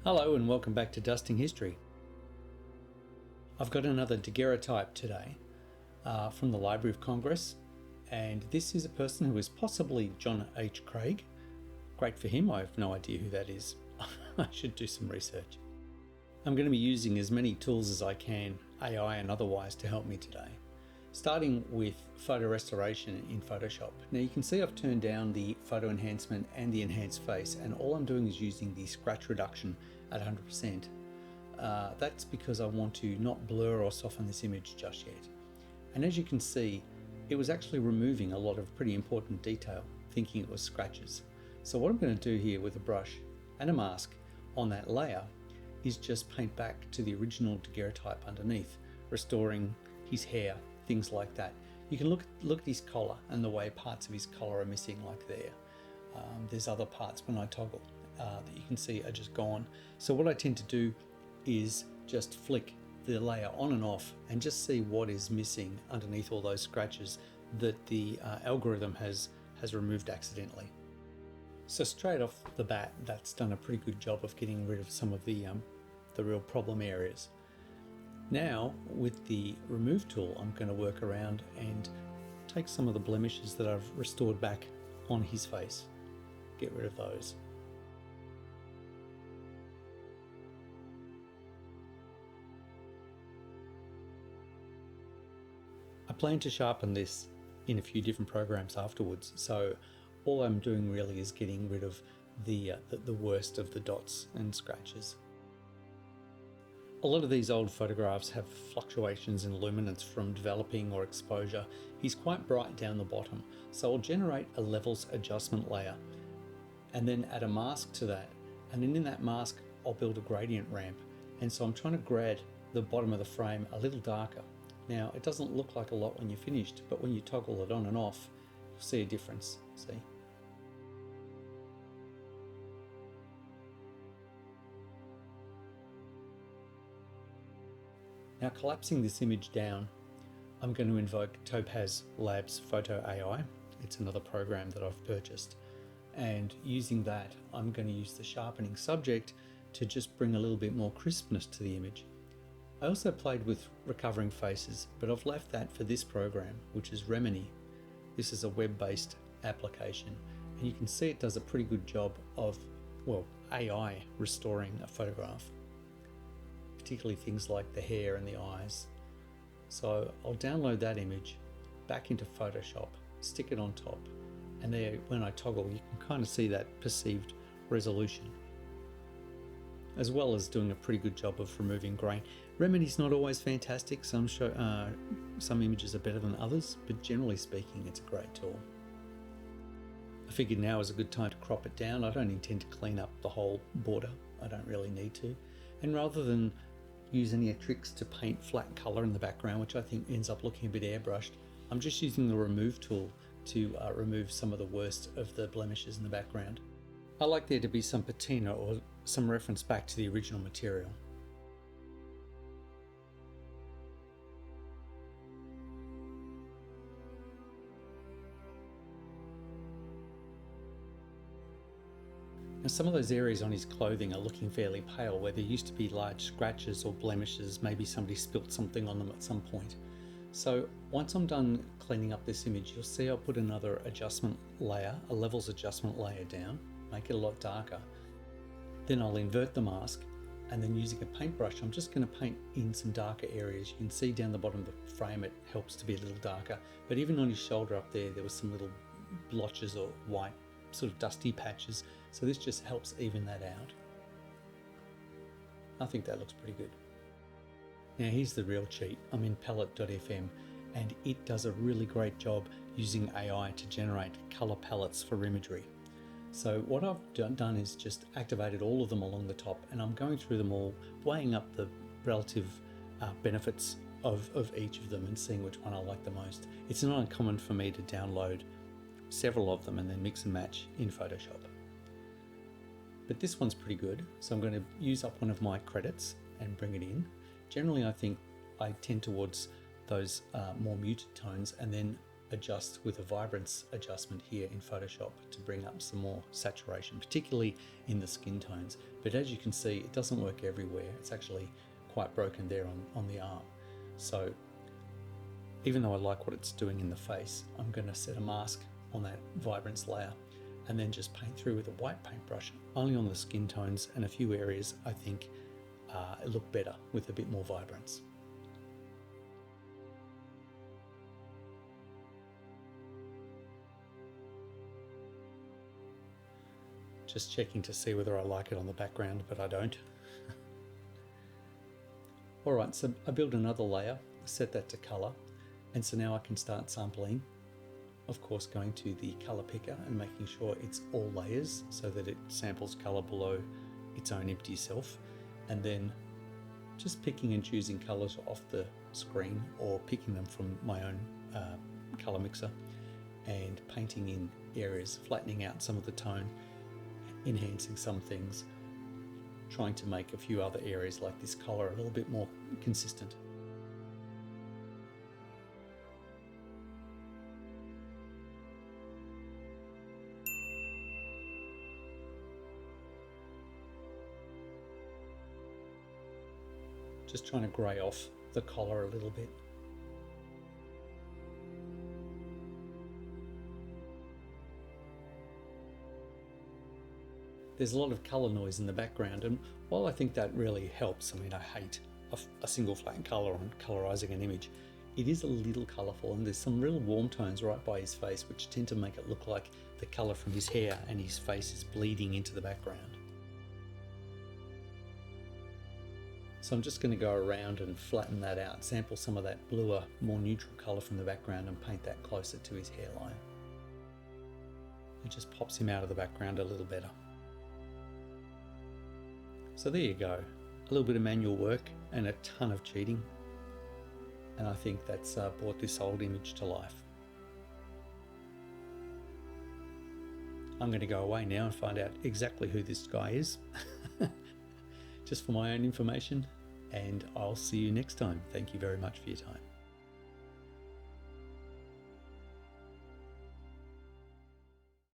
Hello and welcome back to Dusting History. I've got another daguerreotype today from the Library of Congress, and this is a person who is possibly John H. Craig. Great for him, I have no idea who that is. I should do some research. I'm going to be using as many tools as I can, AI and otherwise, to help me today. Starting with photo restoration in Photoshop. Now you can see I've turned down the photo enhancement and the enhanced face, and all I'm doing is using the scratch reduction at 100%. That's because I want to not blur or soften this image just yet. And as you can see, it was actually removing a lot of pretty important detail, thinking it was scratches. So what I'm going to do here with a brush and a mask on that layer is just paint back to the original daguerreotype underneath, restoring his hair, things like that. You can look at his collar and the way parts of his collar are missing, like there. There's other parts when I toggle that you can see are just gone. So what I tend to do is just flick the layer on and off and just see what is missing underneath all those scratches that the algorithm has removed accidentally. So straight off the bat, that's done a pretty good job of getting rid of some of the real problem areas. Now, with the remove tool, I'm going to work around and take some of the blemishes that I've restored back on his face. Get rid of those. I plan to sharpen this in a few different programs afterwards, so all I'm doing really is getting rid of the worst of the dots and scratches. A lot of these old photographs have fluctuations in luminance from developing or exposure. He's quite bright down the bottom, so I'll generate a levels adjustment layer and then add a mask to that, and then in that mask I'll build a gradient ramp, and so I'm trying to grad the bottom of the frame a little darker. Now it doesn't look like a lot when you're finished, but when you toggle it on and off, you'll see a difference. See? Now, collapsing this image down, I'm going to invoke Topaz Labs Photo AI. It's another program that I've purchased. And using that, I'm going to use the sharpening subject to just bring a little bit more crispness to the image. I also played with recovering faces, but I've left that for this program, which is Remini. This is a web-based application, and you can see it does a pretty good job of, well, AI restoring a photograph, particularly things like the hair and the eyes. So I'll download that image back into Photoshop, stick it on top, and there, when I toggle, you can kind of see that perceived resolution, as well as doing a pretty good job of removing grain. Remini's not always fantastic. Some images are better than others, but generally speaking, it's a great tool. I figured now is a good time to crop it down. I don't intend to clean up the whole border. I don't really need to. And rather than use any tricks to paint flat color in the background, which I think ends up looking a bit airbrushed, I'm just using the remove tool to remove some of the worst of the blemishes in the background. I like there to be some patina or some reference back to the original material. Now, some of those areas on his clothing are looking fairly pale, where there used to be large scratches or blemishes. Maybe somebody spilt something on them at some point. So once I'm done cleaning up this image, you'll see I'll put another adjustment layer, a levels adjustment layer down, make it a lot darker. Then I'll invert the mask, and then using a paintbrush, I'm just going to paint in some darker areas. You can see down the bottom of the frame it helps to be a little darker, but even on his shoulder up there, there was some little blotches or white sort of dusty patches, so this just helps even that out. I think that looks pretty good. Now here's the real cheat. I'm in palette.fm, and it does a really great job using AI to generate color palettes for imagery. So what I've done is just activated all of them along the top, and I'm going through them all, weighing up the relative benefits of each of them and seeing which one I like the most. It's not uncommon for me to download several of them and then mix and match in Photoshop. But this one's pretty good, so I'm going to use up one of my credits and bring it in. Generally, I think I tend towards those more muted tones, and then adjust with a vibrance adjustment here in Photoshop to bring up some more saturation, particularly in the skin tones. But as you can see, it doesn't work everywhere. It's actually quite broken there on the arm. So even though I like what it's doing in the face, I'm going to set a mask on that vibrance layer and then just paint through with a white paintbrush only on the skin tones, and a few areas I think look better with a bit more vibrance. Just checking to see whether I like it on the background, but I don't. Alright, so I build another layer, set that to colour, and so now I can start sampling. Of course, going to the colour picker and making sure it's all layers so that it samples colour below its own empty self, and then just picking and choosing colours off the screen or picking them from my own colour mixer and painting in areas, flattening out some of the tone, enhancing some things, trying to make a few other areas like this colour a little bit more consistent. Just trying to grey off the collar a little bit. There's a lot of colour noise in the background, and while I think that really helps, I mean, I hate a single flat colour on colorizing an image, it is a little colourful, and there's some real warm tones right by his face which tend to make it look like the colour from his hair and his face is bleeding into the background. So I'm just going to go around and flatten that out, sample some of that bluer, more neutral colour from the background and paint that closer to his hairline. It just pops him out of the background a little better. So there you go, a little bit of manual work and a ton of cheating, and I think that's brought this old image to life. I'm going to go away now and find out exactly who this guy is, just for my own information, and I'll see you next time. Thank you very much for your time.